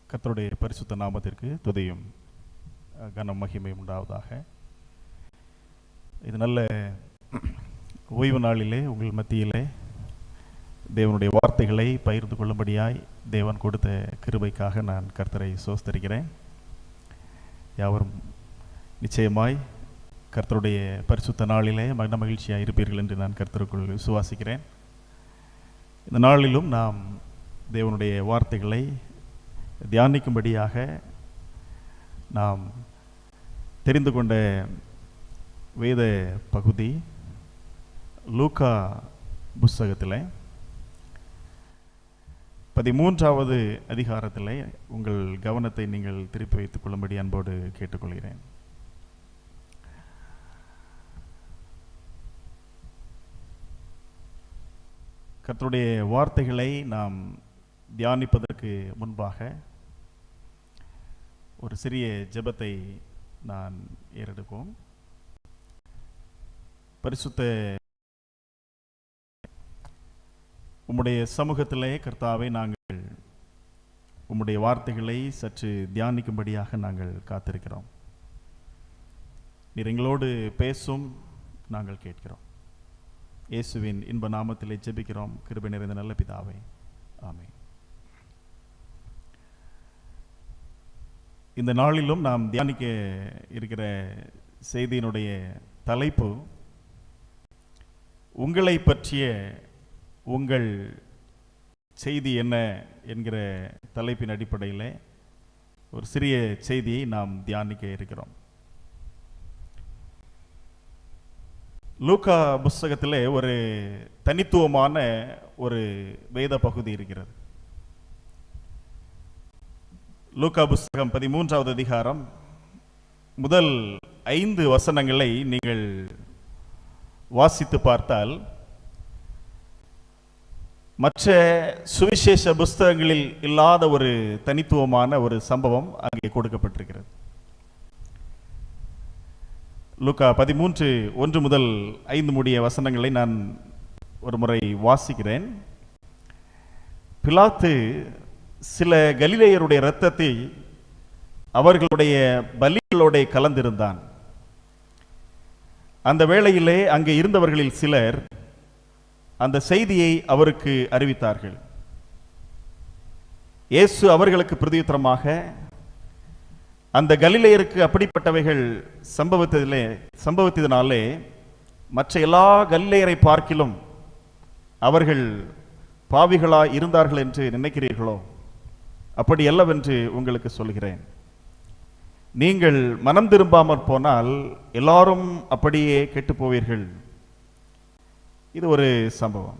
கர்த்தருடைய பரிசுத்த நாமத்திற்கு துதியும் கனம் மகிமை உண்டாவதாக. இது நல்ல ஓய்வு நாளிலே உங்கள் மத்தியிலே தேவனுடைய வார்த்தைகளை பகிர்ந்து கொள்ளும்படியாய் தேவன் கொடுத்த கிருபைக்காக நான் கர்த்தரை சோஸ்தரிக்கிறேன். யாவரும் நிச்சயமாய் கர்த்தருடைய பரிசுத்த நாளிலே மகிழ மகிழ்ச்சியாக இருப்பீர்கள் என்று நான் கர்த்தருக்குள் விசுவாசிக்கிறேன். இந்த நாளிலும் நாம் தேவனுடைய வார்த்தைகளை தியானிக்கும்படியாக நாம் தெரிந்து கொண்ட வேத பகுதி லூக்கா புஸ்தகத்தில் 13வது அதிகாரத்தில் உங்கள் கவனத்தை நீங்கள் திருப்பி வைத்துக் கொள்ளும்படி அன்போடு கேட்டுக்கொள்கிறேன். கர்த்தருடைய வார்த்தைகளை நாம் தியானிப்பதற்கு முன்பாக ஒரு சிறிய ஜெபத்தை நான் ஏறெடுப்போம். பரிசுத்த உம்முடைய சமூகத்திலே கர்த்தாவை நாங்கள் உம்முடைய வார்த்தைகளை சற்று தியானிக்கும்படியாக நாங்கள் காத்திருக்கிறோம். நீர் எங்களோடு பேசும், நாங்கள் கேட்கிறோம். இயேசுவின் இன்ப நாமத்திலே ஜெபிக்கிறோம் கிருபை நிறைந்த நல்ல பிதாவே, ஆமென். இந்த நாளிலும் நாம் தியானிக்க இருக்கிற செய்தியினுடைய தலைப்பு உங்களை பற்றிய உங்கள் செய்தி என்ன என்கிற தலைப்பின் அடிப்படையில் ஒரு சிறிய செய்தியை நாம் தியானிக்க இருக்கிறோம். லூக்கா புஸ்தகத்தில் ஒரு தனித்துவமான ஒரு வேத பகுதி இருக்கிறது. லூக்கா புஸ்தகம் 13வது அதிகாரம் முதல் 5 வசனங்களை நீங்கள் வாசித்து பார்த்தால் மற்ற சுவிசேஷ புஸ்தகங்களில் இல்லாத ஒரு தனித்துவமான ஒரு சம்பவம் அங்கே கொடுக்கப்பட்டிருக்கிறது. லூக்கா 13:1 முதல் 5 முடிய வசனங்களை நான் ஒரு முறை வாசிக்கிறேன். பிலாத்து சில கலிலேயருடைய இரத்தத்தை அவர்களுடைய பலிகளோட கலந்திருந்தான். அந்த வேளையிலே அங்கே இருந்தவர்களில் சிலர் அந்த செய்தியை அவருக்கு அறிவித்தார்கள். இயேசு அவர்களுக்கு பிரதியுத்தரமாக, அந்த கலிலேயருக்கு அப்படிப்பட்டவைகள் சம்பவித்ததினாலே மற்ற எல்லா கலிலேயரை பார்க்கிலும் அவர்கள் பாவிகளாய் இருந்தார்கள் என்று நினைக்கிறீர்களோ? அப்படி அல்லவென்று உங்களுக்கு சொல்கிறேன். நீங்கள் மனம் திரும்பாமற் போனால் எல்லாரும் அப்படியே கெட்டு போவீர்கள். இது ஒரு சம்பவம்.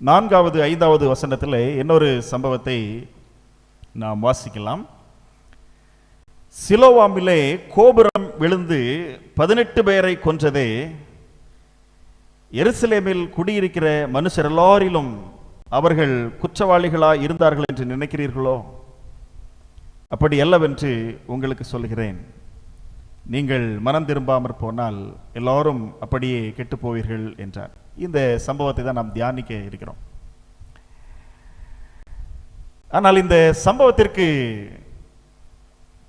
4வது 5வது வசனத்தில் இன்னொரு சம்பவத்தை நாம் வாசிக்கலாம். சிலோவாமிலே கோபுரம் விழுந்து 18 பேரை கொன்றதே எருசலேமில் குடியிருக்கிற மனுஷர் எல்லாரிலும் அவர்கள் குற்றவாளிகளாய் இருந்தார்கள் என்று நினைக்கிறீர்களோ? அப்படி அல்லவென்று உங்களுக்கு சொல்கிறேன். நீங்கள் மனம் திரும்பாமற் போனால் எல்லாரும் அப்படியே கெட்டு போவீர்கள் என்றார். இந்த சம்பவத்தை தான் நாம் தியானிக்க இருக்கிறோம். ஆனால் இந்த சம்பவத்திற்கு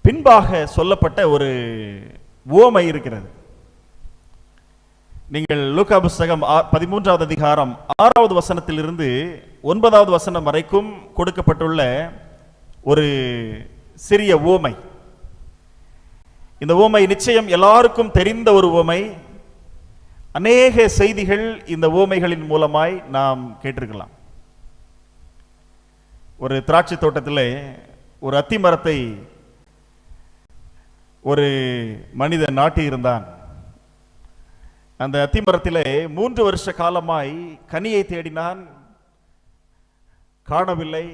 பின்பாக சொல்லப்பட்ட ஒரு உவமை இருக்கிறது. நீங்கள் லூக்கா புஸ்தகம் 13வது அதிகாரம் 6வது வசனத்திலிருந்து 9வது வசனம் வரைக்கும் கொடுக்கப்பட்டுள்ள ஒரு சிறிய உவமை. இந்த உவமை நிச்சயம் எல்லாருக்கும் தெரிந்த ஒரு உவமை. அநேக செய்திகள் இந்த உவமைகளின் மூலமாய் நாம் கேட்டிருக்கலாம். ஒரு திராட்சை தோட்டத்தில் ஒரு அத்தி மரத்தை ஒரு மனிதன் நாட்டி இருந்தான். அந்த அத்தி மரத்திலே 3 வருஷ காலமாய் கனியை தேடினான், காணவில்லை.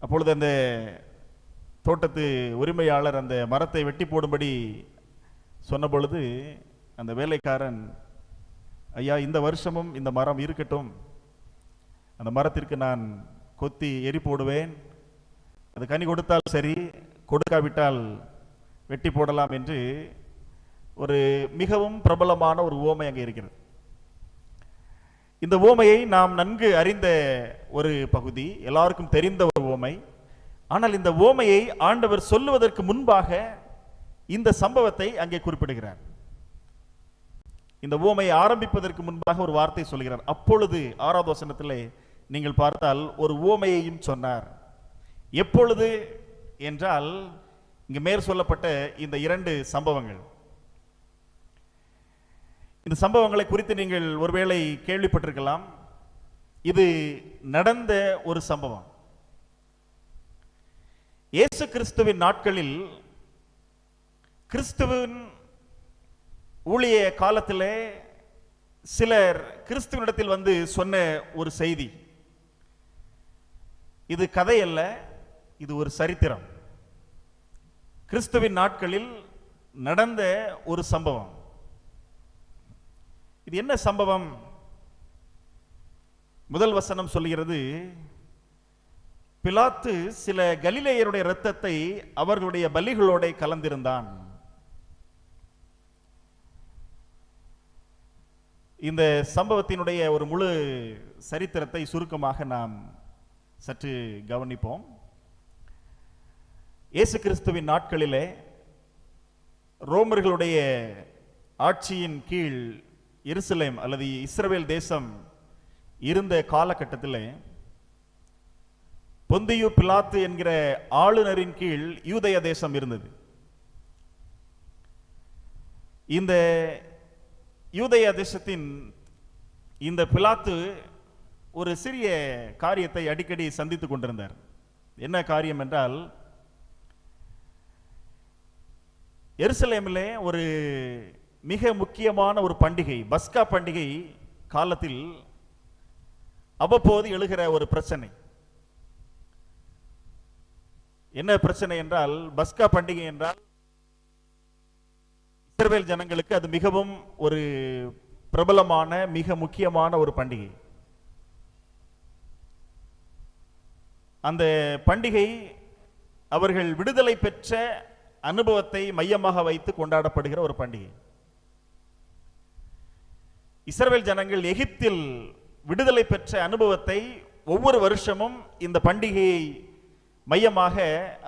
அப்பொழுது அந்த தோட்டத்து உரிமையாளர் அந்த மரத்தை வெட்டி போடும்படி சொன்ன பொழுது அந்த வேலைக்காரன், ஐயா, இந்த வருஷமும் இந்த மரம் இருக்கட்டும், அந்த மரத்திற்கு நான் கொத்தி எரி போடுவேன், அது கனி கொடுத்தால் சரி, கொடுக்காவிட்டால் வெட்டி போடலாம் என்று ஒரு மிகவும் பிரபலமான ஒரு உவமை அங்கே இருக்கிறது. இந்த ஓமையை நாம் நன்கு அறிந்த ஒரு பகுதி, எல்லாருக்கும் தெரிந்த ஒரு ஓமை. ஆனால் இந்த ஓமையை ஆண்டவர் சொல்லுவதற்கு முன்பாக இந்த சம்பவத்தை அங்கே குறிப்பிடுகிறார். இந்த ஓமையை ஆரம்பிப்பதற்கு முன்பாக ஒரு வார்த்தை சொல்கிறார். அப்பொழுது 6வது வசனத்திலே நீங்கள் பார்த்தால் ஒரு ஓமையையும் சொன்னார். எப்பொழுது என்றால் இங்கு மேற் சொல்லப்பட்ட இந்த 2 சம்பவங்கள். இந்த சம்பவங்களை குறித்து நீங்கள் ஒருவேளை கேள்விப்பட்டிருக்கலாம். இது நடந்த ஒரு சம்பவம். இயேசு கிறிஸ்துவின் நாட்களில், கிறிஸ்துவின் ஊழிய காலத்திலே சிலர் கிறிஸ்துவனிடத்தில் வந்து சொன்ன ஒரு செய்தி. இது கதை அல்ல, இது ஒரு சரித்திரம். கிறிஸ்துவின் நாட்களில் நடந்த ஒரு சம்பவம். இது என்ன சம்பவம்? முதல் வசனம் சொல்கிறது, பிலாத்து சில கலிலேயருடைய இரத்தத்தை அவர்களுடைய பலிகளோட கலந்திருந்தான். இந்த சம்பவத்தினுடைய ஒரு முழு சரித்திரத்தை சுருக்கமாக நாம் சற்று கவனிப்போம். இயேசு கிறிஸ்துவின் நாட்களிலே ரோமர்களுடைய ஆட்சியின் கீழ் எருசலேம் அல்லது இஸ்ரவேல் தேசம் இருந்த காலகட்டத்தில் பொந்தியு பிலாத்து என்கிற ஆளுநரின் கீழ் யூதேய தேசம் இருந்தது. இந்த யூதேய தேசத்தின் இந்த பிலாத்து ஒரு சிறிய காரியத்தை அடிக்கடி சந்தித்துக் கொண்டிருந்தார். என்ன காரியம் என்றால், எருசலேமிலே ஒரு மிக முக்கியமான ஒரு பண்டிகை, பஸ்கா பண்டிகை காலத்தில் அவ்வப்போது எழுகிற ஒரு பிரச்சனை. என்ன பிரச்சனை என்றால், பஸ்கா பண்டிகை என்றால் இஸ்ரவேல் ஜனங்களுக்கு அது மிகவும் ஒரு பிரபலமான மிக முக்கியமான ஒரு பண்டிகை. அந்த பண்டிகை அவர்கள் விடுதலை பெற்ற அனுபவத்தை மையமாக வைத்து கொண்டாடப்படுகிற ஒரு பண்டிகை. இஸ்ரவேல் ஜனங்கள் எகிப்தில் விடுதலை பெற்ற அனுபவத்தை ஒவ்வொரு வருஷமும் இந்த பண்டிகையை மையமாக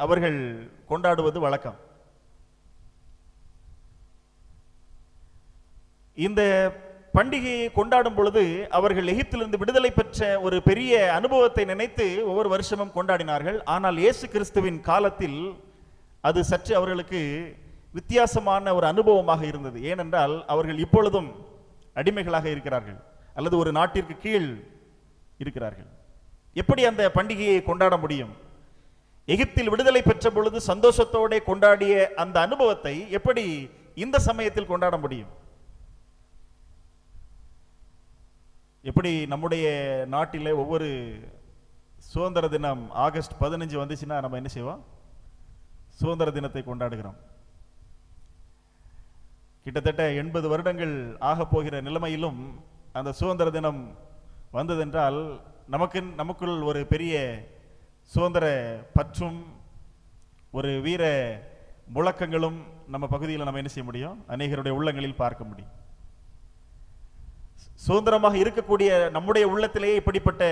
அவர்கள் கொண்டாடுவது வழக்கம். இந்த பண்டிகையை கொண்டாடும் பொழுது அவர்கள் எகிப்திலிருந்து விடுதலை பெற்ற ஒரு பெரிய அனுபவத்தை நினைத்து ஒவ்வொரு வருஷமும் கொண்டாடினார்கள். ஆனால் இயேசு கிறிஸ்துவின் காலத்தில் அது சற்று அவர்களுக்கு வித்தியாசமான ஒரு அனுபவமாக இருந்தது. ஏனென்றால் அவர்கள் இப்பொழுதும் அடிமைகளாக இருக்கிறார்கள் அல்லது ஒரு நாட்டிற்கு கீழ் இருக்கிறார்கள். எப்படி அந்த பண்டிகையை கொண்டாட முடியும்? எகிப்தில் விடுதலை பெற்ற பொழுது சந்தோஷத்தோட கொண்டாடிய அந்த அனுபவத்தை எப்படி இந்த சமயத்தில் கொண்டாட முடியும்? எப்படி நம்முடைய நாட்டிலே ஒவ்வொரு சுதந்திர தினம் ஆகஸ்ட் 15 வந்துச்சுன்னா நம்ம என்ன செய்வோம்? சுதந்திர தினத்தை கொண்டாடுகிறோம். கிட்டத்தட்ட 80 வருடங்கள் ஆக போகிற நிலைமையிலும் அந்த சுதந்திர தினம் வந்ததென்றால் நமக்குள் ஒரு பெரிய சுதந்திர பற்றும் ஒரு வீர முழக்கங்களும் நம்ம பகுதியில் நம்ம என்ன செய்ய முடியும்? அநேகருடைய உள்ளங்களில் பார்க்க முடியும். சுதந்திரமாக இருக்கக்கூடிய நம்முடைய உள்ளத்திலேயே இப்படிப்பட்ட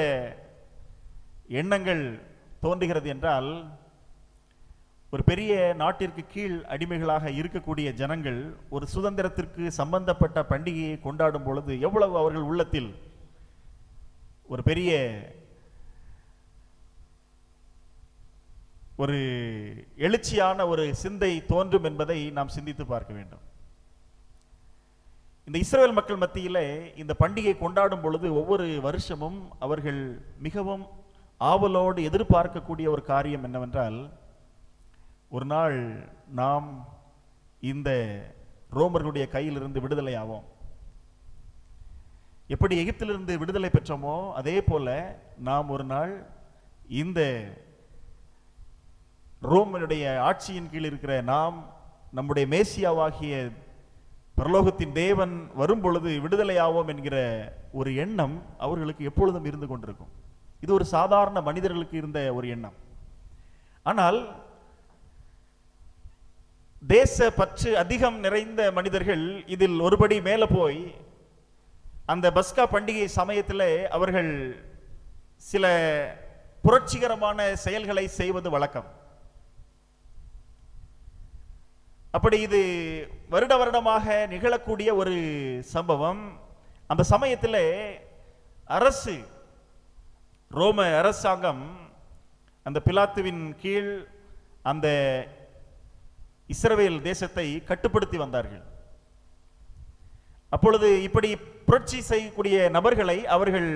எண்ணங்கள் தோன்றுகிறது என்றால், ஒரு பெரிய நாட்டிற்கு கீழ் அடிமைகளாக இருக்கக்கூடிய ஜனங்கள் ஒரு சுதந்திரத்திற்கு சம்பந்தப்பட்ட பண்டிகையை கொண்டாடும் பொழுது எவ்வளவு அவர்கள் உள்ளத்தில் ஒரு பெரிய ஒரு எழுச்சியான ஒரு சிந்தை தோன்றும் என்பதை நாம் சிந்தித்து பார்க்க வேண்டும். இந்த இஸ்ரவேல் மக்கள் மத்தியிலே இந்த பண்டிகை கொண்டாடும் பொழுது ஒவ்வொரு வருஷமும் அவர்கள் மிகவும் ஆவலோடு எதிர்பார்க்கக்கூடிய ஒரு காரியம் என்னவென்றால், ஒரு நாள் நாம் இந்த ரோமர்களுடைய கையிலிருந்து விடுதலை ஆவோம். எப்படி எகிப்திலிருந்து விடுதலை பெற்றோமோ அதே போல நாம் ஒரு நாள் இந்த ரோமனுடைய ஆட்சியின் கீழ் இருக்கிற நாம் நம்முடைய மேசியாவாகிய பரலோகத்தின் தேவன் வரும் பொழுது விடுதலை ஆவோம் என்கிற ஒரு எண்ணம் அவர்களுக்கு எப்பொழுதும் இருந்து கொண்டிருக்கும். இது ஒரு சாதாரண மனிதர்களுக்கு இருந்த ஒரு எண்ணம். ஆனால் தேச பற்று அதிகம் நிறைந்த மனிதர்கள் இதில் ஒருபடி மேல போய் அந்த பஸ்கா பண்டிகை சமயத்தில் அவர்கள் சில புரட்சிகரமான செயல்களை செய்வது வழக்கம். அப்படி இது வருட வருடமாக நிகழக்கூடிய ஒரு சம்பவம். அந்த சமயத்தில் அரசு, ரோம அரசாங்கம் அந்த பிலாத்துவின் கீழ் அந்த இஸ்ரவேல் தேசத்தை கட்டுப்படுத்தி வந்தார்கள். அப்பொழுது இப்படி புரட்சி செய்யக்கூடிய நபர்களை அவர்கள்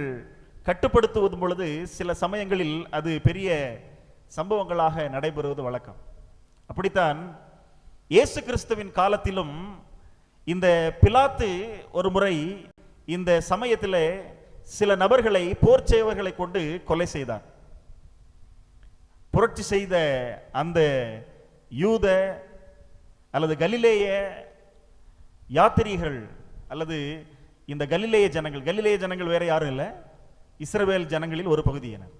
கட்டுப்படுத்துவதும் பொழுது சில சமயங்களில் அது பெரிய சம்பவங்களாக நடைபெறுவது வழக்கம். அப்படித்தான் இயேசு கிறிஸ்துவின் காலத்திலும் இந்த பிலாத்து ஒரு முறை இந்த சமயத்தில் சில நபர்களை, போர் செய்வர்களை கொண்டு கொலை செய்தார். புரட்சி செய்த அந்த யூத அல்லது கலிலேய யாத்திரிகள் அல்லது இந்த கலிலேய ஜனங்கள் வேற யாரும் இல்லை, இஸ்ரவேல் ஜனங்களில் ஒரு பகுதியினர்.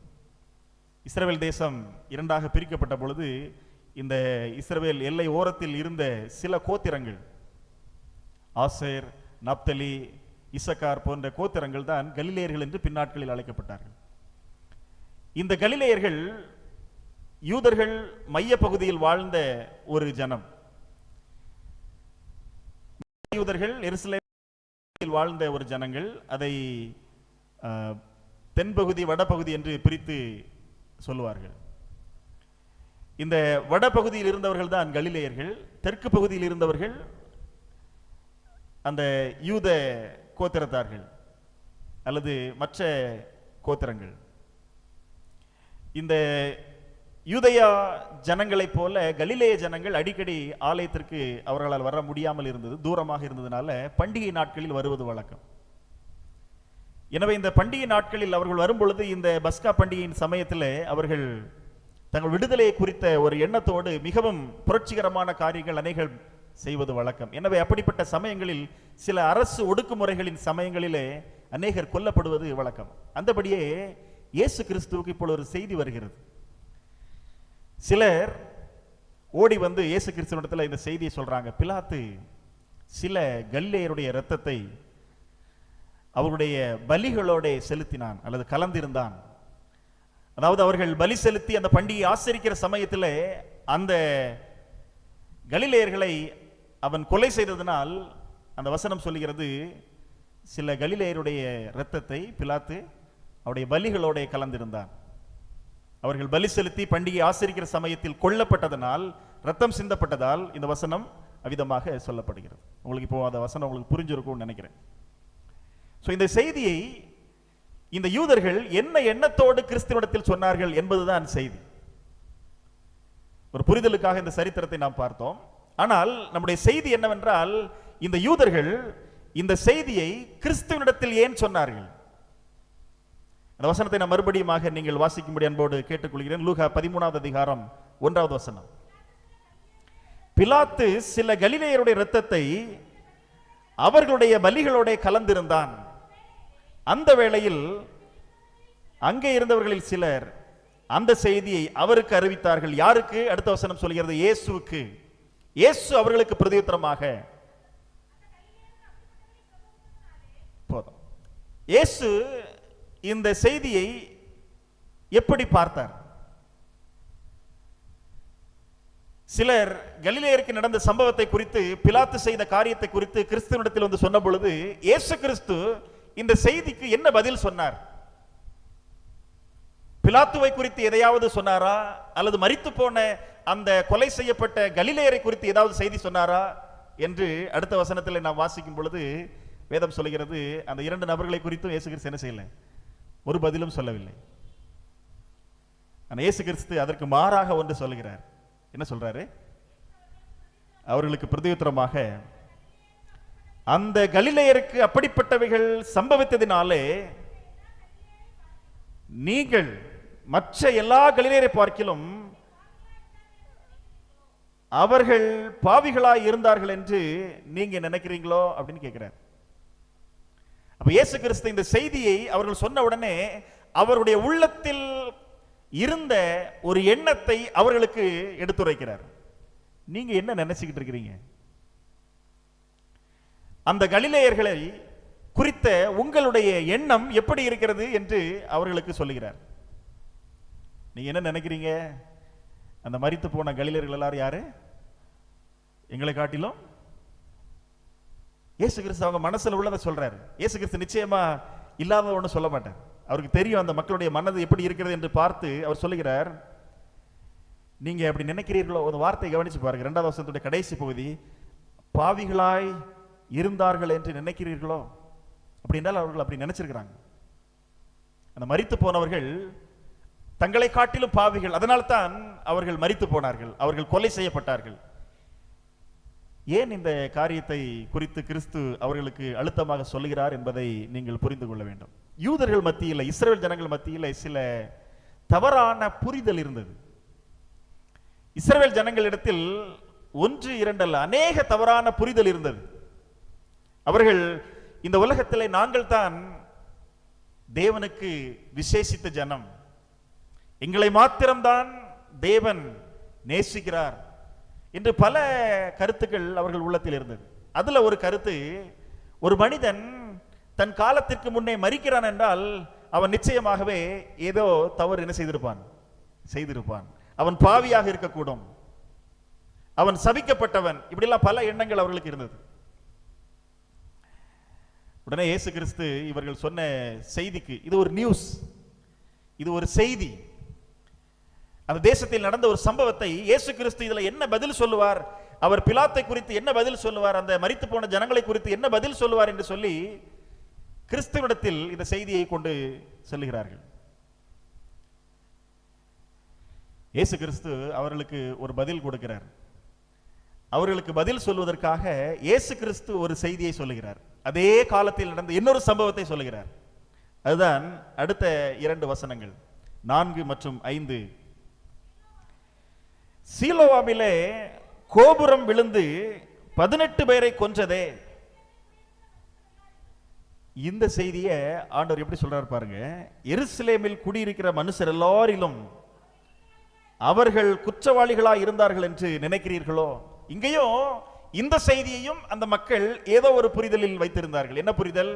இஸ்ரவேல் தேசம் இரண்டாக பிரிக்கப்பட்ட பொழுது இந்த இஸ்ரவேல் எல்லை ஓரத்தில் இருந்த சில கோத்திரங்கள், ஆசேர், நப்தலி, இசக்கார் போன்ற கோத்திரங்கள் தான் கலிலேயர்கள் என்று பின்னாட்களில் அழைக்கப்பட்டார்கள். இந்த கலிலேயர்கள் யூதர்கள் மைய பகுதியில் வாழ்ந்த ஒரு ஜனம். யூதர்கள் எருசலேமில் வாழ்ந்த ஒரு ஜனங்கள். அதை தென்பகுதி வடபகுதி என்று பிரித்து சொல்லுவார்கள். இந்த வடபகுதியில் இருந்தவர்கள் தான் கலிலேயர்கள். தெற்கு பகுதியில் இருந்தவர்கள் அந்த யூத கோத்திரத்தார்கள் அல்லது மற்ற கோத்திரங்கள். இந்த யூதயா ஜனங்களைப் போல கலிலேய ஜனங்கள் அடிக்கடி ஆலயத்திற்கு அவர்களால் வர முடியாமல் இருந்தது, தூரமாக இருந்ததுனால பண்டிகை நாட்களில் வருவது வழக்கம். எனவே இந்த பண்டிகை நாட்களில் அவர்கள் வரும்பொழுது இந்த பஸ்கா பண்டிகையின் சமயத்தில் அவர்கள் தங்கள் விடுதலையை குறித்த ஒரு எண்ணத்தோடு மிகவும் புரட்சிகரமான காரியங்கள் அநேகர் செய்வது வழக்கம். எனவே அப்படிப்பட்ட சமயங்களில் சில அரசு ஒடுக்குமுறைகளின் சமயங்களிலே அநேகர் கொல்லப்படுவது வழக்கம். அந்தபடியே இயேசு கிறிஸ்துவுக்கு இப்போ ஒரு செய்தி வருகிறது. சிலர் ஓடி வந்து இயேசு கிறிஸ்துவிடத்தில் இந்த செய்தியை சொல்றாங்க. பிலாத்து சில கலிலேயருடைய இரத்தத்தை அவருடைய பலிகளோட செலுத்தினான் அல்லது கலந்திருந்தான். அதாவது அவர்கள் பலி செலுத்தி அந்த பண்டிகையை ஆசரிக்கிற சமயத்தில் அந்த கலிலேயர்களை அவன் கொலை செய்ததனால் அந்த வசனம் சொல்லுகிறது, சில கலிலேயருடைய இரத்தத்தை பிலாத்து அவருடைய பலிகளோட கலந்திருந்தான். அவர்கள் பலி செலுத்தி பண்டிகை ஆசரிக்கிற சமயத்தில் கொல்லப்பட்டதனால், ரத்தம் சிந்தப்பட்டதால் இந்த வசனம் அவிதமாக சொல்லப்படுகிறது. உங்களுக்கு இப்போ அந்த வசனம் உங்களுக்கு புரிஞ்சிருக்கும்னு நினைக்கிறேன். இந்த செய்தியை இந்த யூதர்கள் என்ன எண்ணத்தோடு கிறிஸ்துவிடத்தில் சொன்னார்கள் என்பதுதான் செய்தி. ஒரு புரிதலுக்காக இந்த சரித்திரத்தை நாம் பார்த்தோம். ஆனால் நம்முடைய செய்தி என்னவென்றால், இந்த யூதர்கள் இந்த செய்தியை கிறிஸ்துவினிடத்தில் ஏன் சொன்னார்கள்? அந்த வசனத்தை நான் மறுபடியுமாக நீங்கள் வாசிக்கும்படி அன்போடு கேட்டுக்கொள்கிறேன். லூகா 13வது அதிகாரம் 1வது வசனம். பிலாத்து சில கலிலேயருடைய இரத்தத்தை அவர்களுடைய பலிகளோட கலந்திருந்தான். அந்த வேளையில் அங்கே இருந்தவர்களில் சிலர் அந்த செய்தியை அவருக்கு அறிவித்தார்கள். யாருக்கு? அடுத்த வசனம் சொல்கிறது, இயேசுவுக்கு. இயேசு அவர்களுக்கு பிரதியுத்தரமாக, போதும். இயேசு இந்த செய்தியை எப்படி பார்த்தார்? சிலர் கலிலேயருக்கு நடந்த சம்பவத்தை குறித்து, பிலாத்து செய்த காரியத்தை குறித்து கிறிஸ்துவிடத்தில் வந்து சொன்ன பொழுது இயேசு கிறிஸ்து இந்த செய்திக்கு என்ன பதில் சொன்னார்? பிலாத்துவை குறித்து எதையாவது சொன்னாரா? அல்லது மரித்து போன அந்த கொலை செய்யப்பட்ட கலிலேயரை குறித்து ஏதாவது செய்தி சொன்னாரா என்று அடுத்த வசனத்தில் நாம் வாசிக்கும் பொழுது வேதம் சொல்லுகிறது, அந்த இரண்டு நபர்களை குறித்தும் இயேசு கிறிஸ்து என்ன செய்யல? ஒரு பதிலும் சொல்லவில்லை. ஆனால் இயேசு கிறிஸ்து அதற்கு மாறாக ஒன்று சொல்லுகிறார். என்ன சொல்றாரு? அவர்களுக்கு பிரதியுத்தரமாக, அந்த கலிலேயருக்கு அப்படிப்பட்டவைகள் சம்பவித்ததினாலே நீங்கள் மற்ற எல்லா கலிலேயரை பார்க்கிலும் அவர்கள் பாவிகளாய் இருந்தார்கள் என்று நீங்க நினைக்கிறீங்களோ அப்படின்னு கேட்கிறார். அப்ப இயேசு கிறிஸ்து இந்த செய்தியை அவர்கள் சொன்ன உடனே அவருடைய உள்ளத்தில் இருந்த ஒரு எண்ணத்தை அவர்களுக்கு எடுத்துரைக்கிறார். நீங்க என்ன நினைச்சுக்கிட்டு இருக்கிறீங்க? அந்த கலிலேயர்களை குறித்த உங்களுடைய எண்ணம் எப்படி இருக்கிறது என்று அவர்களுக்கு சொல்லுகிறார். நீங்க என்ன நினைக்கிறீங்க? அந்த மரித்து போன கலிலேயர்கள் எல்லாரும் யாரு? எங்களை காட்டிலும் இயேசு கிறிஸ்து அவங்க மனசுல உள்ளதை சொல்றாரு. இயேசு கிறிஸ்து நிச்சயமா இல்லாத ஒண்ணு சொல்ல மாட்டார். அவருக்கு தெரியும் அந்த மக்களுடைய மனது எப்படி இருக்கிறது என்று பார்த்து அவர் சொல்லுகிறார், நீங்க அப்படி நினைக்கிறீர்களோ? ஒரு வார்த்தை கவனிச்சு பாருங்க, 2வது வசனத்துடைய கடைசி பகுதி, பாவிகளாய் இருந்தார்கள் என்று நினைக்கிறீர்களோ? அப்படி என்றால் அவர்கள் அப்படி நினைச்சிருக்கிறாங்க. அந்த மரித்து போனவர்கள் தங்களை காட்டிலும் பாவிகள், அதனால்தான் அவர்கள் மரித்து போனார்கள், அவர்கள் கொலை செய்யப்பட்டார்கள். ஏன் இந்த காரியத்தை குறித்து கிறிஸ்து அவர்களுக்கு அழுத்தமாக சொல்லுகிறார் என்பதை நீங்கள் புரிந்து கொள்ள வேண்டும். யூதர்கள் மத்தியில், இஸ்ரவேல் ஜனங்கள் மத்தியில் சில தவறான புரிதல் இருந்தது. இஸ்ரவேல் ஜனங்களிடத்தில் 1, 2 அல்ல, அநேக தவறான புரிதல் இருந்தது. அவர்கள் இந்த உலகத்தில் நாங்கள் தான் தேவனுக்கு விசேஷித்த ஜனம், எங்களை மாத்திரம்தான் தேவன் நேசிக்கிறார் என்று பல கருத்துக்கள் அவர்கள் உள்ளத்தில் இருந்தது. அதுல ஒரு கருத்து, ஒரு மனிதன் தன் காலத்திற்கு முன்னே மரிக்கிறான் என்றால் அவன் நிச்சயமாகவே ஏதோ தவறு என்ன செய்திருப்பான், அவன் பாவியாக இருக்கக்கூடும், அவன் சபிக்கப்பட்டவன், இப்படிலாம் பல எண்ணங்கள் அவர்களுக்கு இருந்தது. உடனே இயேசு கிறிஸ்து இவர்கள் சொன்ன செய்திக்கு, இது ஒரு நியூஸ், இது ஒரு செய்தி, அந்த தேசத்தில் நடந்த ஒரு சம்பவத்தை இயேசு கிறிஸ்து இதுல என்ன பதில் சொல்லுவார், அவர் பிலாத்தை குறித்து என்ன பதில் சொல்லுவார், அந்த மரித்து போன ஜனங்களை குறித்து என்ன பதில் சொல்லுவார் என்று சொல்லி கிறிஸ்துவிடத்தில் இந்த செய்தியை கொண்டு செல்லுகிறார்கள். இயேசு கிறிஸ்து அவர்களுக்கு ஒரு பதில் கொடுக்கிறார். அவர்களுக்கு பதில் சொல்வதற்காக இயேசு கிறிஸ்து ஒரு செய்தியை சொல்லுகிறார். அதே காலத்தில் நடந்த இன்னொரு சம்பவத்தை சொல்லுகிறார். அதுதான் அடுத்த 2 வசனங்கள் 4 மற்றும் 5. சீலோவாமிலே கோபுரம் விழுந்து 18 பேரை கொன்றதே. இந்த செய்தியை ஆண்டவர் எப்படி சொல்றார் பாருங்க. எருசலேமில் குடியிருக்கிற மனுஷர் எல்லாரிலும் அவர்கள் குற்றவாளிகளாய் இருந்தார்கள் என்று நினைக்கிறீர்களோ? இங்கேயும் இந்த செய்தியையும் அந்த மக்கள் ஏதோ ஒரு புரிதலில் வைத்திருந்தார்கள். என்ன புரிதல்?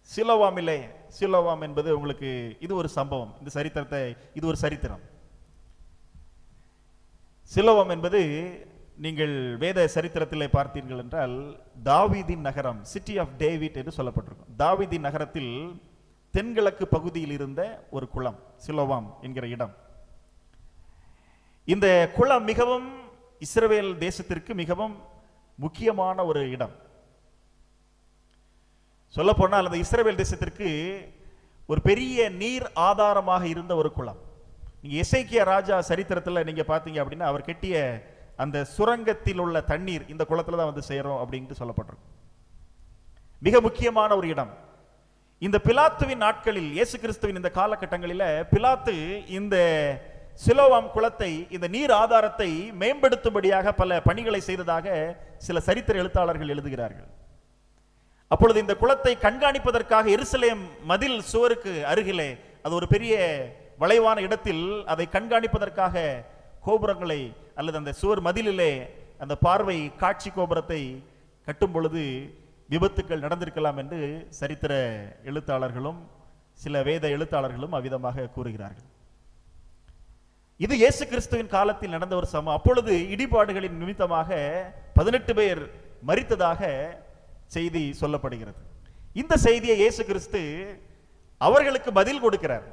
சிலோவாமிலே, சிலோவாம் என்பது உங்களுக்கு இது ஒரு சம்பவம், இந்த சரித்திரத்தை, இது ஒரு சரித்திரம். சிலோவாம் என்பது நீங்கள் வேத சரித்திரத்திலே பார்த்தீர்கள் என்றால் தாவீதின் நகரம், சிட்டி ஆஃப் டேவிட் என்று சொல்லப்பட்டிருக்கும். தாவீதின் நகரத்தில் தென்கிழக்கு பகுதியில் இருந்த ஒரு குளம் சிலோவாம் என்கிற இடம். இந்த குளம் மிகவும் இஸ்ரவேல் தேசத்திற்கு மிகவும் முக்கியமான ஒரு இடம். சொல்ல போனால் அந்த இஸ்ரவேல் தேசத்திற்கு ஒரு பெரிய நீர் ஆதாரமாக இருந்த ஒரு குளம். நீங்க எசேக்கியா ராஜா சரித்திரத்தில் நீங்க பார்த்தீங்க அப்படின்னா அவர் கட்டிய அந்த சுரங்கத்தில் உள்ள தண்ணீர் இந்த குளத்துல தான் வந்து சேரும் அப்படின்ட்டு சொல்லப்பட்டிருக்கும். மிக முக்கியமான ஒரு இடம். இந்த பிலாத்துவின் நாட்களில், இயேசு கிறிஸ்துவின் இந்த காலகட்டங்களில் பிலாத்து இந்த சிலோவாம் குளத்தை, இந்த நீர் ஆதாரத்தை மேம்படுத்தும்படியாக பல பணிகளை செய்ததாக சில சரித்திர எழுத்தாளர்கள் எழுதுகிறார்கள். அப்பொழுது இந்த குளத்தை கண்காணிப்பதற்காக எருசலேம் மதில் சுவருக்கு அருகிலே, அது ஒரு பெரிய வளைவான இடத்தில், அதை கண்காணிப்பதற்காக கோபுரங்களை அல்லது அந்த சுவர் மதிலிலே அந்த பார்வை காட்சி கோபுரத்தை கட்டும் பொழுது விபத்துக்கள் நடந்திருக்கலாம் என்று சரித்திர எழுத்தாளர்களும் சில வேத எழுத்தாளர்களும் அவ்விதமாக கூறுகிறார்கள். இது இயேசு கிறிஸ்துவின் காலத்தில் நடந்த ஒரு சம்பவம். அப்பொழுது இடிபாடுகளின் நிமித்தமாக 18 பேர் மரித்ததாக செய்தி சொல்லப்படுகிறது. இந்த செய்தியை இயேசு கிறிஸ்து அவர்களுக்கு பதில் கொடுக்கிறார்.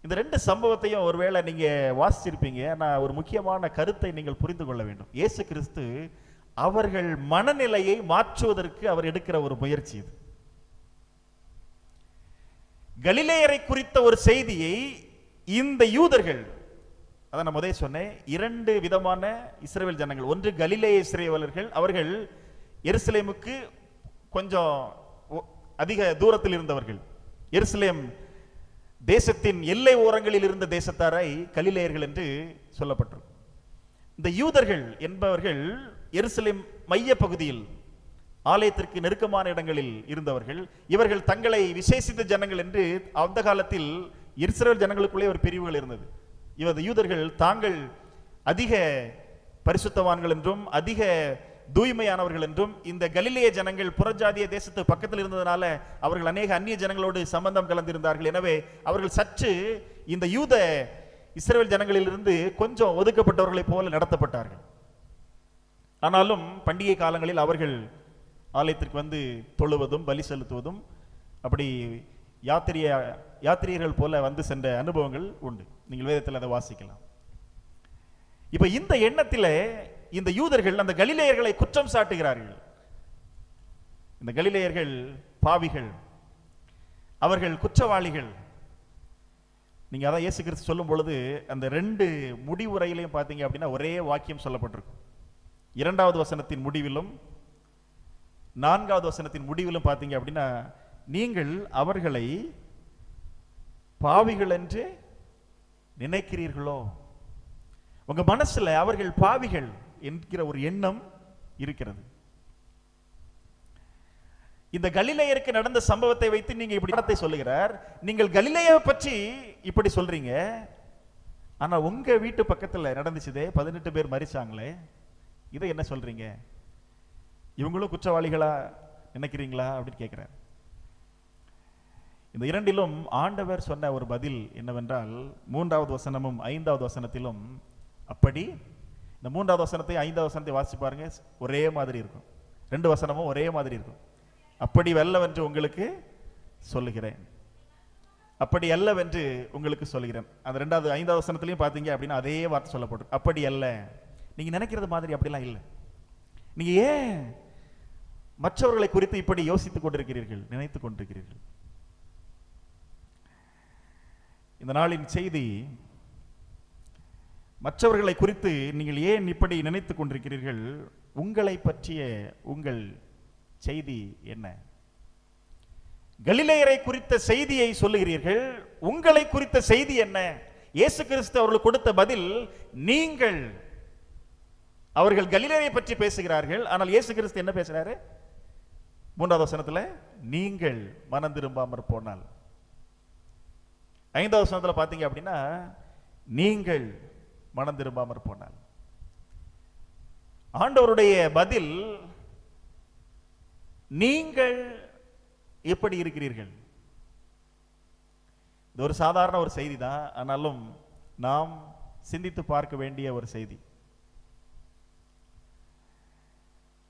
இந்த 2 சம்பவத்தையும் ஒருவேளை நீங்க வாசிச்சிருப்பீங்க. நான் ஒரு முக்கியமான கருத்தை நீங்கள் புரிந்து கொள்ள வேண்டும். இயேசு கிறிஸ்து அவர்கள் மனநிலையை மாற்றுவதற்கு அவர் எடுக்கிற ஒரு முயற்சி இது. கலிலேயரை குறித்த ஒரு செய்தியை இந்த யூதர்கள், அதான் நான் முதல்ல சொன்னேன், 2 விதமான இஸ்ரவேல் ஜனங்கள். ஒன்று கலிலேய இஸ்ரவேலர்கள், அவர்கள் எருசலேமுக்கு கொஞ்சம் அதிக தூரத்தில் இருந்தவர்கள். எருசலேம் தேசத்தின் எல்லை ஓரங்களில் இருந்த தேசத்தாரை கலிலேயர்கள் என்று சொல்லப்பட்டிருக்கும். இந்த யூதர்கள் என்பவர்கள் எருசலேம் மைய பகுதியில் ஆலயத்திற்கு நெருக்கமான இடங்களில் இருந்தவர்கள். இவர்கள் தங்களை விசேஷித்த ஜனங்கள் என்று அந்த காலத்தில் இஸ்ரவேல் ஜனங்களுக்குள்ளே ஒரு பிரிவுகள் இருந்தது. யூதர்கள் தாங்கள் அதிக பரிசுத்தவான்கள் என்றும் அதிக தூய்மையானவர்கள் என்றும், இந்த கலிலேய ஜனங்கள் புறஜாதிய தேசத்து பக்கத்தில் இருந்ததனால அவர்கள் அநேக அந்நிய ஜனங்களோடு சம்பந்தம் கலந்திருந்தார்கள். எனவே அவர்கள் சற்று இந்த யூத இஸ்ரவேல் ஜனங்களிலிருந்து கொஞ்சம் ஒதுக்கப்பட்டவர்களைப் போல நடத்தப்பட்டார்கள். ஆனாலும் பண்டிகை காலங்களில் அவர்கள் ஆலயத்திற்கு வந்து தொழுவதும் பலி செலுத்துவதும், அப்படி யாத்திரியர்கள் போல வந்து சென்ற அனுபவங்கள் உண்டு. நீங்கள் வேதத்தில் அதை வாசிக்கலாம். இப்ப இந்த எண்ணத்தில் இந்த யூதர்கள் அந்த கலிலேயர்களை குற்றம் சாட்டுகிறார்கள். இந்த கலிலேயர்கள் பாவிகள், அவர்கள் குற்றவாளிகள். நீங்க அதான் இயேசு கிறிஸ்து சொல்லும் பொழுது அந்த 2 முடிவுரையிலையும் பார்த்தீங்க அப்படின்னா ஒரே வாக்கியம் சொல்லப்பட்டிருக்கும். 2வது வசனத்தின் முடிவிலும் 4வது வசனத்தின் முடிவிலும் பார்த்தீங்க அப்படின்னா, நீங்கள் அவர்களை பாவிகள் என்று நினைக்கிறீர்களோ? உங்க மனசுல அவர்கள் பாவிகள் என்கிற ஒரு எண்ணம் இருக்கிறது. இந்த கலிலேயருக்கு நடந்த சம்பவத்தை வைத்து நீங்க இப்படி படத்தை சொல்லுகிறார். நீங்கள் கலிலேயை பற்றி இப்படி சொல்றீங்க, ஆனா உங்க வீட்டு பக்கத்துல நடந்துச்சுதே, 18 பேர் மரிச்சாங்களே, இதை என்ன சொல்றீங்க? இவங்களும் குற்றவாளிகளா நினைக்கிறீங்களா அப்படின்னு கேட்கிறார். இந்த 2லும் ஆண்டவர் சொன்ன ஒரு பதில் என்னவென்றால், 3வது வசனமும் 5வது வசனத்திலும் அப்படி. இந்த 3வது வசனத்தை 5வது வசனத்தை வாசிச்சு பாருங்க, ஒரே மாதிரி இருக்கும். 2 வசனமும் ஒரே மாதிரி இருக்கும். அப்படி அல்லவென்று உங்களுக்கு சொல்லுகிறேன், அப்படி அல்லவென்று உங்களுக்கு சொல்லுகிறேன். அந்த 2வது 5வது வசனத்திலையும் பார்த்தீங்க அப்படின்னா அதே வார்த்தை சொல்லப்படும், அப்படி அல்ல. நீங்க நினைக்கிறது மாதிரி அப்படிலாம் இல்லை. நீங்க ஏன் மற்றவர்களை குறித்து இப்படி யோசித்துக் கொண்டிருக்கிறீர்கள், நினைத்துக் கொண்டிருக்கிறீர்கள்? இந்த நாளின் செய்தி, மற்றவர்களை குறித்து நீங்கள் ஏன் இப்படி நினைத்துக் கொண்டிருக்கிறீர்கள்? உங்களை பற்றிய உங்கள் செய்தி என்ன? கலிலேயரை குறித்த செய்தியை சொல்லுகிறீர்கள், உங்களை குறித்த செய்தி என்ன? இயேசு கிறிஸ்து அவர்கள் கொடுத்த பதில், நீங்கள். அவர்கள் கலிலேயரை பற்றி பேசுகிறார்கள், ஆனால் இயேசு கிறிஸ்து என்ன பேசுறாரு? 3வது வசனத்துல, நீங்கள் மனம் திரும்பாமற் போனால். 5வது வசனத்துல பாத்தீங்க அப்படின்னா, நீங்கள் மனம் திரும்பாமற் போனால். ஆண்டவருடைய பதில், நீங்கள் எப்படி இருக்கிறீர்கள்? இது ஒரு சாதாரண ஒரு செய்தி தான், ஆனாலும் நாம் சிந்தித்து பார்க்க வேண்டிய ஒரு செய்தி.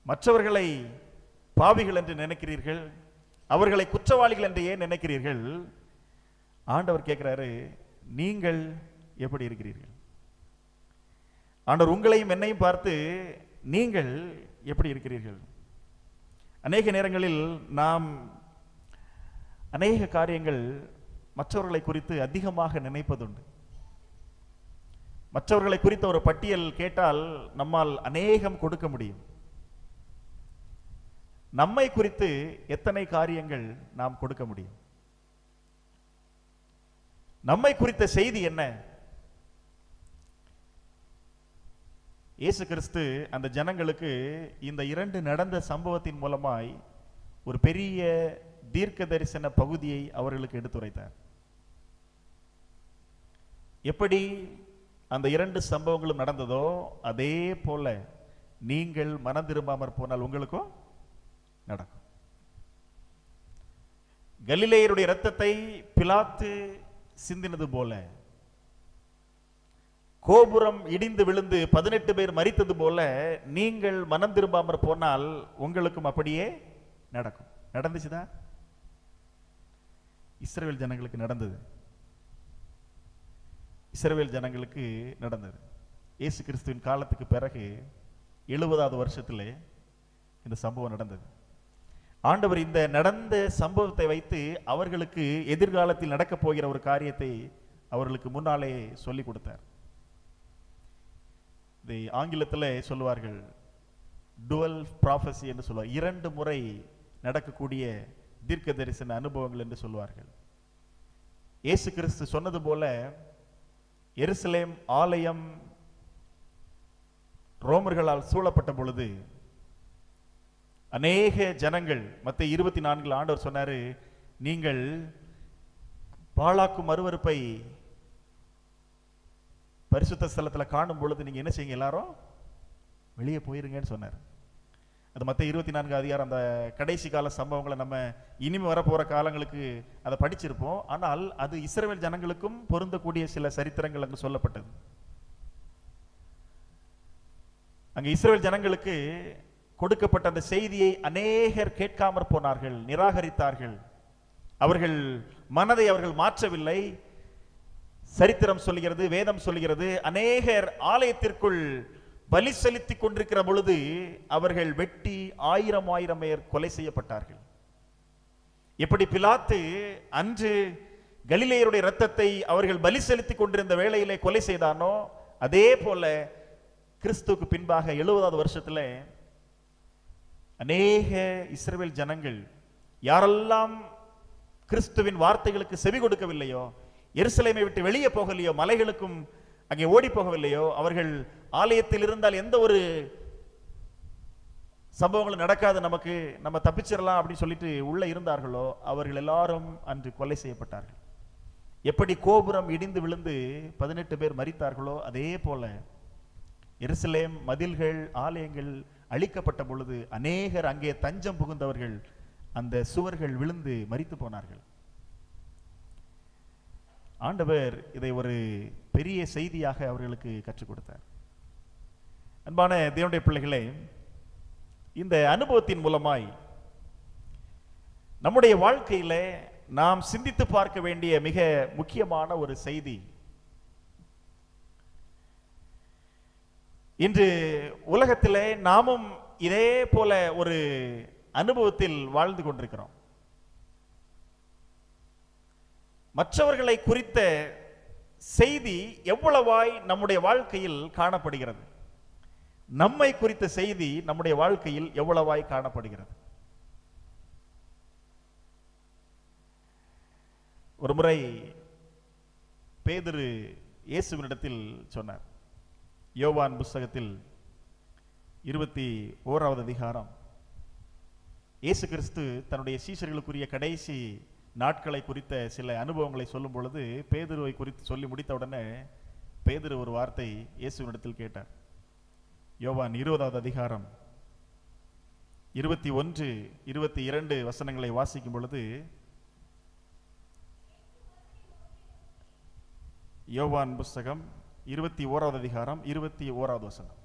மற்றவர்களை பாவிகள் என்று நினைக்கிறீர்கள், அவர்களை குற்றவாளிகள் என்று ஏன் நினைக்கிறீர்கள்? ஆண்டவர் கேட்கிறாரு, நீங்கள் எப்படி இருக்கிறீர்கள்? ஆண்டவர் உங்களையும் என்னையும் பார்த்து, நீங்கள் எப்படி இருக்கிறீர்கள்? அநேக நேரங்களில் நாம் அநேக காரியங்கள் மற்றவர்களை குறித்து அதிகமாக நினைப்பதுண்டு. மற்றவர்களை குறித்த ஒரு பட்டியல் கேட்டால் நம்மால் அநேகம் கொடுக்க முடியும். நம்மை குறித்து எத்தனை காரியங்கள் நாம் கொடுக்க முடியும்? நம்மை குறித்த செய்தி என்ன? இயேசு கிறிஸ்து அந்த ஜனங்களுக்கு இந்த 2 நடந்த சம்பவத்தின் மூலமாய் ஒரு பெரிய தீர்க்க தரிசன பகுதியை அவர்களுக்கு எடுத்துரைத்தார். எப்படி அந்த 2 சம்பவங்களும் நடந்ததோ அதே போல நீங்கள் மனம் திரும்பாமற் போனால் உங்களுக்கும் நடக்கும். கலிலேயருடைய இரத்தத்தை பிலாத்து சிந்தினது போல, கோபுரம் இடிந்து விழுந்து 18 பேர் மரித்தது போல, நீங்கள் மனம் திரும்பாமற் போனால் உங்களுக்கும் அப்படியே நடக்கும். நடந்துச்சுதான். இஸ்ரவேல் ஜனங்களுக்கு நடந்தது. இஸ்ரவேல் ஜனங்களுக்கு நடந்தது. இயேசு கிறிஸ்துவின் காலத்துக்கு பிறகு 70வது வருஷத்திலே இந்த சம்பவம் நடந்தது. ஆண்டவர் இந்த நடந்த சம்பவத்தை வைத்து அவர்களுக்கு எதிர்காலத்தில் நடக்கப் போகிற ஒரு காரியத்தை அவர்களுக்கு முன்னாலே சொல்லிக் கொடுத்தார். இதை ஆங்கிலத்தில் சொல்லுவார்கள் டுவல் ப்ராஃபஸி என்று சொல்லுவார். 2 முறை நடக்கக்கூடிய தீர்க்க தரிசன அனுபவங்கள் என்று சொல்லுவார்கள். இயேசு கிறிஸ்து சொன்னது போல எருசலேம் ஆலயம் ரோமர்களால் சூழப்பட்ட பொழுது அநேக ஜனங்கள், மத்தேயு 24 ஆண்டவர் சொன்னாரு, நீங்கள் பாழாக்கும் அருவருப்பை பரிசுத்த ஸ்தலத்தில் காணும் பொழுது நீங்க என்ன செய்யுங்க, எல்லாரும் வெளியே போயிருங்கன்னு சொன்னார். அது மத்த 24 அதிகாரம், அந்த கடைசி கால சம்பவங்களை நம்ம இனிமே வரப்போற காலங்களுக்கு அதை படிச்சிருப்போம். ஆனால் அது இஸ்ரவேல் ஜனங்களுக்கும் பொருந்தக்கூடிய சில சரித்திரங்கள் அங்கு சொல்லப்பட்டது. அங்க இஸ்ரவேல் ஜனங்களுக்கு கொடுக்கப்பட்ட அந்த செய்தியை அநேகர் கேட்காமற் போனார்கள், நிராகரித்தார்கள். அவர்கள் மனதை அவர்கள் மாற்றவில்லை. சரித்திரம் சொல்லுகிறது, வேதம் சொல்லுகிறது, அநேகர் ஆலயத்திற்குள் பலி செலுத்தி கொண்டிருக்கிற பொழுது அவர்கள் வெட்டி 1000 பேர் கொலை செய்யப்பட்டார்கள். எப்படி பிலாத்து அன்று கலிலேயருடைய இரத்தத்தை அவர்கள் பலி செலுத்தி கொண்டிருந்த வேளையிலே கொலை செய்தானோ, அதே போல கிறிஸ்துவுக்கு பின்பாக 70வது வருஷத்துல அநேக இஸ்ரவேல் ஜனங்கள் யாரெல்லாம் கிறிஸ்துவின் வார்த்தைகளுக்கு செவி கொடுக்கவில்லையோ, எருசலேமை விட்டு வெளியே போகலையோ, மலைகளுக்கும் அங்கே ஓடி போகவில்லையோ, அவர்கள் ஆலயத்தில் இருந்தால் எந்த ஒரு சம்பவங்களும் நடக்காது, நமக்கு நம்ம தப்பிச்சிடலாம் அப்படின்னு சொல்லிட்டு உள்ள இருந்தார்களோ, அவர்கள் எல்லாரும் அன்று கொலை செய்யப்பட்டார்கள். எப்படி கோபுரம் இடிந்து விழுந்து 18 பேர் மரித்தார்களோ, அதே போல எருசலேம் மதில்கள், ஆலயங்கள் அழிக்கப்பட்ட பொழுது அநேகர் அங்கே தஞ்சம் புகுந்தவர்கள் அந்த சுவர்கள் விழுந்து மரித்து போனார்கள். ஆண்டவர் இதை ஒரு பெரிய செய்தியாக அவர்களுக்கு கற்றுக் கொடுத்தார். அன்பான தேவனுடைய பிள்ளைகளே, இந்த அனுபவத்தின் மூலமாய் நம்முடைய வாழ்க்கையில நாம் சிந்தித்து பார்க்க வேண்டிய மிக முக்கியமான ஒரு செய்தி, இன்று உலகத்திலே நாமும் இதே போல ஒரு அனுபவத்தில் வாழ்ந்து கொண்டிருக்கிறோம். மற்றவர்களை குறித்த செய்தி எவ்வளவாய் நம்முடைய வாழ்க்கையில் காணப்படுகிறது, நம்மை குறித்த செய்தி நம்முடைய வாழ்க்கையில் எவ்வளவாய் காணப்படுகிறது. ஒரு முறை பேதுரு இயேசுவினிடத்தில் சொன்னார். யோவான் புஸ்தகத்தில் 21வது அதிகாரம், இயேசு கிறிஸ்து தன்னுடைய சீஷர்களுக்குரிய கடைசி நாட்களை குறித்த சில அனுபவங்களை சொல்லும் பொழுது பேதுருவை குறித்து சொல்லி முடித்த உடனே பேதுரு ஒரு வார்த்தை இயேசுவினிடத்தில் கேட்டார். யோவான் 20வது அதிகாரம் 21, 22 வசனங்களை வாசிக்கும் பொழுது, யோவான் புஸ்தகம் 21வது அதிகாரம் 21வது வசனம்.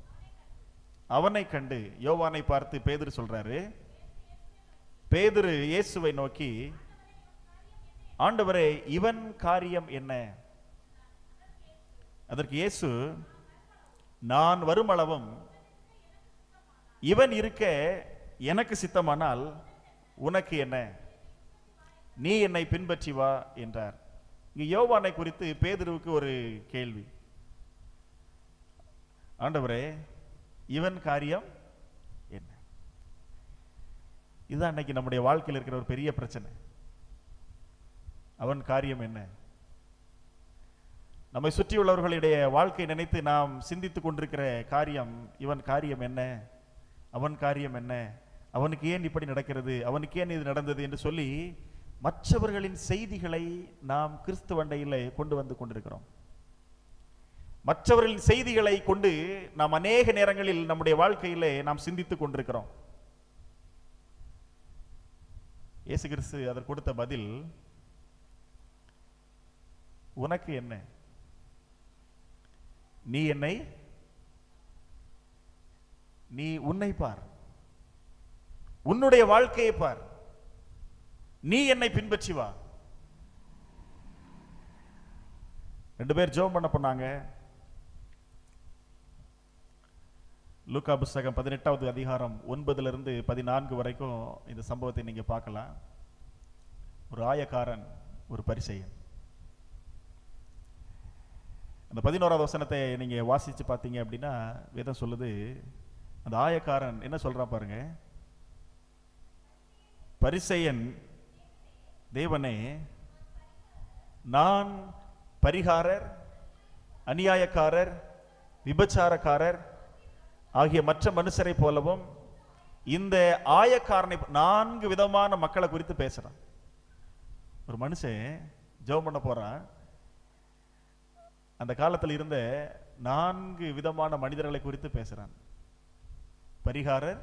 அவனை கண்டு, யோவானை பார்த்து பேதுரு சொல்றாரு, பேதுரு இயேசுவை நோக்கி, ஆண்டவரே, இவன் காரியம் என்ன? அதற்கு இயேசு, நான் வருமளவும் இவன் இருக்க எனக்கு சித்தமானால் உனக்கு என்ன? நீ என்னை பின்பற்றி வா என்றார். இங்கு யோவானை குறித்து பேதுருவுக்கு ஒரு கேள்வி. ஆண்டவரே, இவன் காரியம் என்ன? இதுதான் இன்னைக்கு நம்முடைய வாழ்க்கையில் இருக்கிற ஒரு பெரிய பிரச்சனை. அவன் காரியம் என்ன? நம்மை சுற்றியுள்ளவர்களுடைய வாழ்க்கை நினைத்து நாம் சிந்தித்துக் கொண்டிருக்கிற காரியம், இவன் காரியம் என்ன, அவன் காரியம் என்ன, அவனுக்கு ஏன் இப்படி நடக்கிறது, அவனுக்கு ஏன் இது நடந்தது என்று சொல்லி மற்றவர்களின் செய்திகளை நாம் கிறிஸ்துவண்டையிலே கொண்டு வந்து கொண்டிருக்கிறோம். மற்றவர்களின் செய்திகளை கொண்டு நாம் அநேக நேரங்களில் நம்முடைய வாழ்க்கையிலே நாம் சிந்தித்துக் கொண்டிருக்கிறோம். இயேசு கிறிஸ்து அதற்கு கொடுத்த பதில், உனக்கு என்ன? நீ உன்னை பார், உன்னுடைய வாழ்க்கையை பார், நீ என்னை பின்பற்றி வா. 2 பேர் ஜெபம் பண்ண போனாங்க. லூக்கா புஸ்தகம் 18வது அதிகாரம் 9 to 14 வரைக்கும் இந்த சம்பவத்தை நீங்க பார்க்கலாம். ஒரு ஆயக்காரன், ஒரு பரிசேயன். அந்த 11வது வசனத்தை நீங்க வாசிச்சு பார்த்தீங்க அப்படின்னா வேதம் சொல்லுது, அந்த ஆயக்காரன் என்ன சொல்றான் பாருங்க. பரிசேயன், தேவனே, நான் பரிகாரர், அநியாயக்காரர், விபச்சாரக்காரர் ஆகிய மற்ற மனுஷரை போலவும் இந்த ஆயக்காரனை 4 விதமான மக்களை குறித்து பேசுறான். ஒரு மனுஷன் ஜெபம் பண்ண போறான். அந்த காலத்தில் இருந்த 4 விதமான மனிதர்களை குறித்து பேசுறான். பரிகாரர்,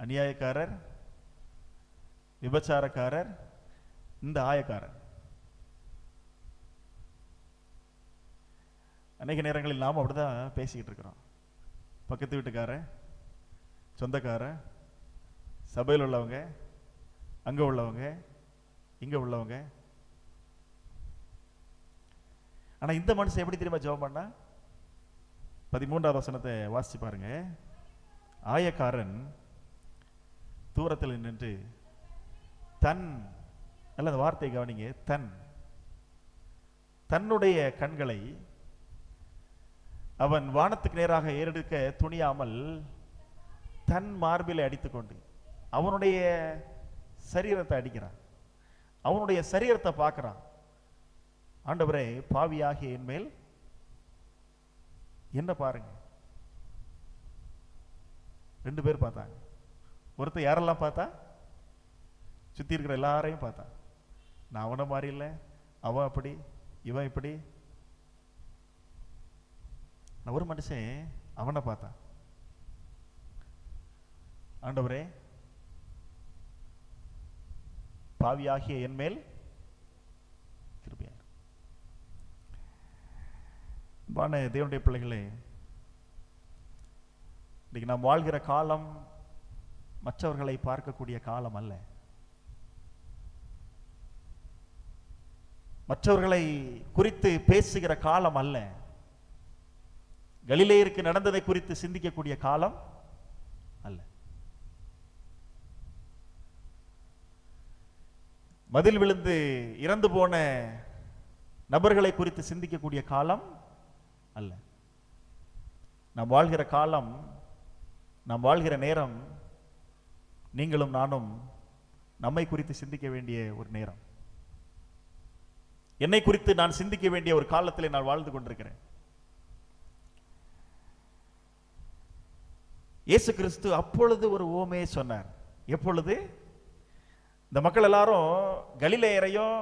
அநியாயக்காரர், விபச்சாரக்காரர், இந்த ஆயக்காரர். அநேக நேரங்களில் நாம் அப்படிதான் பேசிக்கிட்டு இருக்கிறோம். பக்கத்து வீட்டுக்காரன், சொந்தக்காரன், சபையில் உள்ளவங்க, அங்க உள்ளவங்க, இங்க உள்ளவங்க. ஆனா இந்த மனுஷன் எப்படி தெரியுமா ஜெபம் பண்ணா? 13வது வசனத்தை வாசிச்சு பாருங்க. ஆயக்காரன் தூரத்தில் நின்று தன், நல்ல அந்த வார்த்தை கவனிங்க, தன்னுடைய கண்களை அவன் வானத்துக்கு நேராக ஏறெடுக்க துணியாமல் தன் மார்பிலை அடித்துக்கொண்டு அவனுடைய சரீரத்தை அடிக்கிறான், அவனுடைய சரீரத்தை பார்க்கிறான். ஆண்டவரே, பாவியாகிய என் மேல் என்ன பாருங்க. 2 பேர் பார்த்தாங்க. ஒருத்தர் யாரெல்லாம் பார்த்தா? சுத்தி இருக்கிற எல்லாரையும் பார்த்தான். நான் அவனை மாதிரி இல்லை, அவன் அப்படி, இவன் இப்படி. நான் ஒரு மனுஷன் அவனை பார்த்தான். ஆண்டவரே, பாவியாகிய என் மேல் கிருபையாயிரு. அன்பான தேவனுடைய பிள்ளைகளே, இன்னைக்கு நாம் வாழ்கிற காலம் மற்றவர்களை பார்க்கக்கூடிய காலம் அல்ல. மற்றவர்களை குறித்து பேசுகிற காலம் அல்ல. கலிலேயருக்கு நடந்ததை குறித்து சிந்திக்கக்கூடிய காலம் அல்ல. மதில் விழுந்து இறந்து போன நபர்களை குறித்து சிந்திக்கக்கூடிய காலம் அல்ல. நாம் வாழ்கிற காலம், நாம் வாழ்கிற நேரம், நீங்களும் நானும் நம்மை குறித்து சிந்திக்க வேண்டிய ஒரு நேரம். என்னை குறித்து நான் சிந்திக்க வேண்டிய ஒரு காலத்திலே நான் வாழ்ந்து கொண்டிருக்கிறேன். இயேசு கிறிஸ்து அப்பொழுது ஒரு உவமையை சொன்னார். எப்பொழுது? இந்த மக்கள் எல்லாரும் கலிலேயரையும்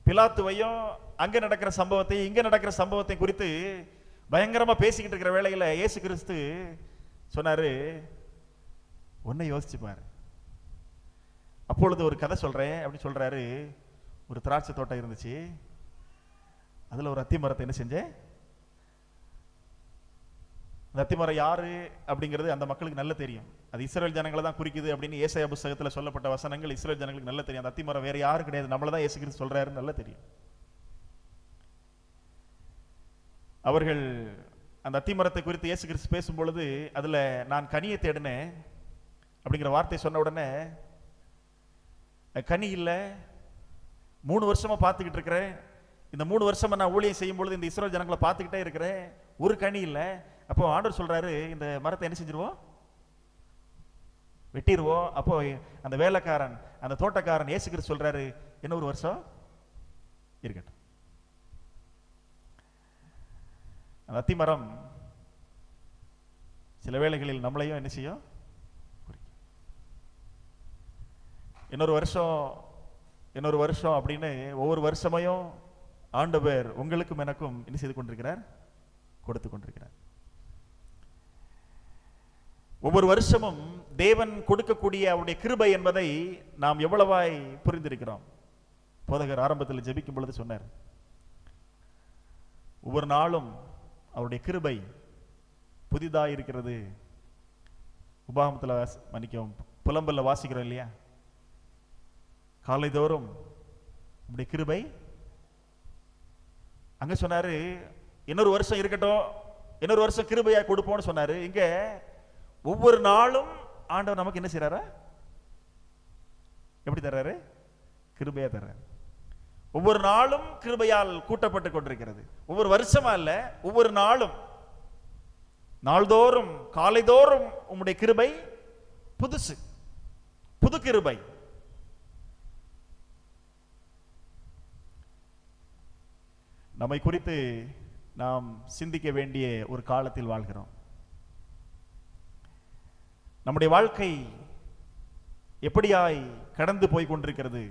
பிலாத்துவையும் அங்க நடக்கிற சம்பவத்தையும் இங்க நடக்கிற சம்பவத்தை குறித்து பயங்கரமா பேசிக்கிட்டு இருக்கிற வேளையில இயேசு கிறிஸ்து சொன்னாரு, ஒன்னை யோசிச்சு பாரு. அப்பொழுது ஒரு கதை சொல்றேன் அப்படின்னு சொல்றாரு. ஒரு திராட்சை தோட்டம் இருந்துச்சு. அதுல ஒரு அத்தி மரத்தை என்ன செஞ்சேன்? அந்த அத்திமரம் யாரு அப்படிங்கிறது அந்த மக்களுக்கு நல்ல தெரியும். அது இஸ்ரவேல் ஜனங்களை தான் குறிக்குது அப்படின்னு ஏசாயா புத்தகத்தில் சொல்லப்பட்ட வசனங்கள் இஸ்ரவேல் ஜனங்களுக்கு நல்ல தெரியும். அந்த அத்திமரம் வேற யாரும் கிடையாது, நம்மள தான் இயேசு கிறிஸ்து சொல்றாருன்னு நல்ல தெரியும். அவர்கள் அந்த அத்திமரத்தை குறித்து இயேசு கிறிஸ்து பேசும் பொழுது அதுல நான் கனியை தேடினேன் அப்படிங்கிற வார்த்தை சொன்ன உடனே, கனி இல்லை, 3 வருஷமா பார்த்துக்கிட்டு இருக்கிறேன், இந்த 3 வருஷமா நான் ஊழியம் செய்யும் பொழுது இந்த இஸ்ரவேல் ஜனங்களை பார்த்துக்கிட்டே இருக்கிறேன், ஒரு கனி இல்லை. அப்போ ஆண்டவர் சொல்றாரு, இந்த மரத்தை என்ன செஞ்சிருவோம்? வெட்டிடுவோம். அப்போ அந்த வேலைக்காரன், அந்த தோட்டக்காரன் இயேசு கிறிஸ்து சொல்றாரு, என்ன 1 வருஷம் இருக்கட்டும். அந்த அத்தி மரம் சில வேளைகளில் நம்மளையும் என்ன செய்யும்? இன்னொரு வருஷம் அப்படின்னு ஒவ்வொரு வருஷமையும் ஆண்டவர் உங்களுக்கும் எனக்கும் என்ன செய்து கொண்டிருக்கிறார்? கொடுத்து கொண்டிருக்கிறார். ஒவ்வொரு வருஷமும் தேவன் கொடுக்கக்கூடிய அவருடைய கிருபை என்பதை நாம் எவ்வளவாய் புரிந்திருக்கிறோம். போதகர் ஆரம்பத்தில் ஜெபிக்கும் பொழுது சொன்னார், ஒவ்வொரு நாளும் அவருடைய கிருபை புதிதாக இருக்கிறது. உபாகமத்தில் மன்னிக்கவும், புலம்பல்ல வாசிக்கிறோம் இல்லையா? காலைதோறும் உங்களுடைய கிருபை. அங்க சொன்னாரு, இன்னொரு வருஷம் இருக்கட்டும், இன்னொரு வருஷம் கிருபையா கொடுப்போம்னு சொன்னாரு. இங்க ஒவ்வொரு நாளும் ஆண்டவர் நமக்கு என்ன செய்யறாரு? எப்படி தர்றாரு? கிருபையா தர்றாரு. ஒவ்வொரு நாளும் கிருபையால் கூட்டப்பட்டு கொண்டிருக்கிறது. ஒவ்வொரு வருஷமா இல்ல, ஒவ்வொரு நாளும், நாள்தோறும் காலைதோறும் உம்முடைய கிருபை புதுசு, புது கிருபை. நம்மை குறித்து நாம் சிந்திக்க வேண்டிய ஒரு காலத்தில் வாழ்கிறோம். நம்முடைய வாழ்க்கை எப்படியாய் கடந்து போய் கொண்டிருக்கிறது?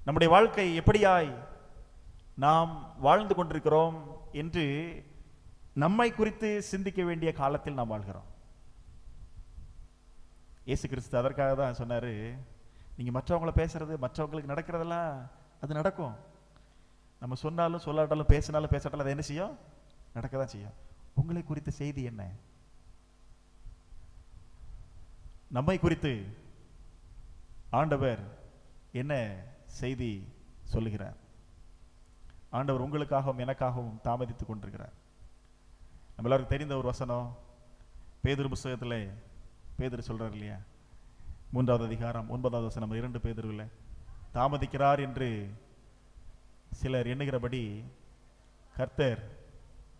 நம்முடைய வாழ்க்கை எப்படியாய் நாம் வாழ்ந்து கொண்டிருக்கிறோம் என்று நம்மை குறித்து சிந்திக்க வேண்டிய காலத்தில் நாம் வாழ்கிறோம். இயேசு கிறிஸ்து அதற்காக தான் சொன்னாரு, நீங்க மற்றவங்கள பேசுறது, மற்றவங்களுக்கு நடக்கிறதெல்லாம் அது நடக்கும். நம்ம சொன்னாலும் சொல்லாட்டாலும் பேசினாலும் பேசாட்டாலும் அது என்ன செய்யும்? நடக்க தான் செய்யும். உங்களை குறித்த செய்தி என்ன? நம்மை குறித்து ஆண்டவர் என்ன செய்தி சொல்லுகிறார்? ஆண்டவர் உங்களுக்காகவும் எனக்காகவும் தாமதித்துக் கொண்டிருக்கிறார். நம்ம எல்லாருக்கும் தெரிந்த ஒரு வசனம், பேதுரு புஸ்தகத்தில் பேதுரு சொல்றார் இல்லையா, 3வது அதிகாரம் 9வது வசனம், 2 பேதுருவில், தாமதிக்கிறார் என்று சிலர் எண்ணுகிறபடி கர்த்தர்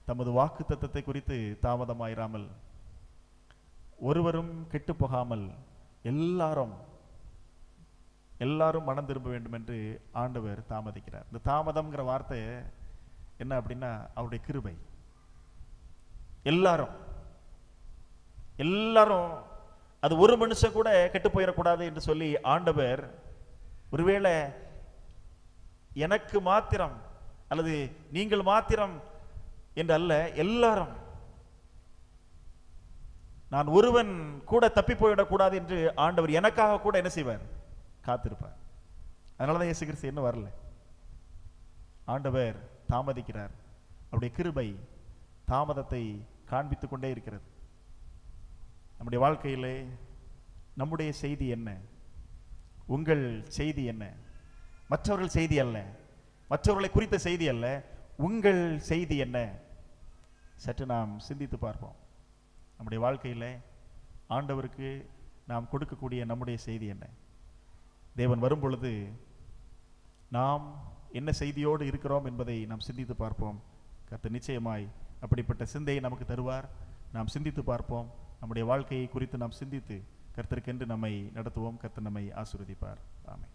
தமது வாக்கு தத்தத்தை குறித்து தாமதமாயிராமல் ஒருவரும் கெட்டு போகாமல் எல்லாரும் மனம் திரும்ப வேண்டும் என்று ஆண்டவர் தாமதிக்கிறார். இந்த தாமதம்ங்கிற வார்த்தை என்ன அப்படின்னா அவருடைய கிருபை. எல்லாரும் அது ஒரு மனுஷன் கூட கெட்டு போயிடக்கூடாது என்று சொல்லி ஆண்டவர் ஒருவேளை எனக்கு மாத்திரம் அல்லது நீங்கள் மாத்திரம் என்று அல்ல, எல்லாரும், நான் ஒருவன் கூட தப்பி போயிடக்கூடாது என்று ஆண்டவர் எனக்காக கூட என்ன செய்வார்? காத்திருப்பார். அதனாலதான் இயேசு கிறிஸ்து இன்னும் வரல. ஆண்டவர் தாமதிக்கிறார். அவருடைய கிருபை தாமதத்தை காண்பித்துக் கொண்டே இருக்கிறது. நம்முடைய வாழ்க்கையிலே நம்முடைய செய்தி என்ன? உங்கள் செய்தி என்ன? மற்றவர்கள் செய்தி அல்ல, மற்றவர்களை குறித்த செய்தி அல்ல, உங்கள் செய்தி என்ன? சற்று நாம் சிந்தித்து பார்ப்போம். நம்முடைய வாழ்க்கையில் ஆண்டவருக்கு நாம் கொடுக்கக்கூடிய நம்முடைய செய்தி என்ன? தேவன் வரும் பொழுது நாம் என்ன செய்தியோடு இருக்கிறோம் என்பதை நாம் சிந்தித்து பார்ப்போம். கர்த்தர் நிச்சயமாய் அப்படிப்பட்ட சிந்தையை நமக்கு தருவார். நாம் சிந்தித்து பார்ப்போம். நம்முடைய வாழ்க்கையை குறித்து நாம் சிந்தித்து கர்த்தருக்கென்று நம்மை நடத்துவோம். கர்த்தர் நம்மை ஆசீர்வதிப்பார். ஆமென்.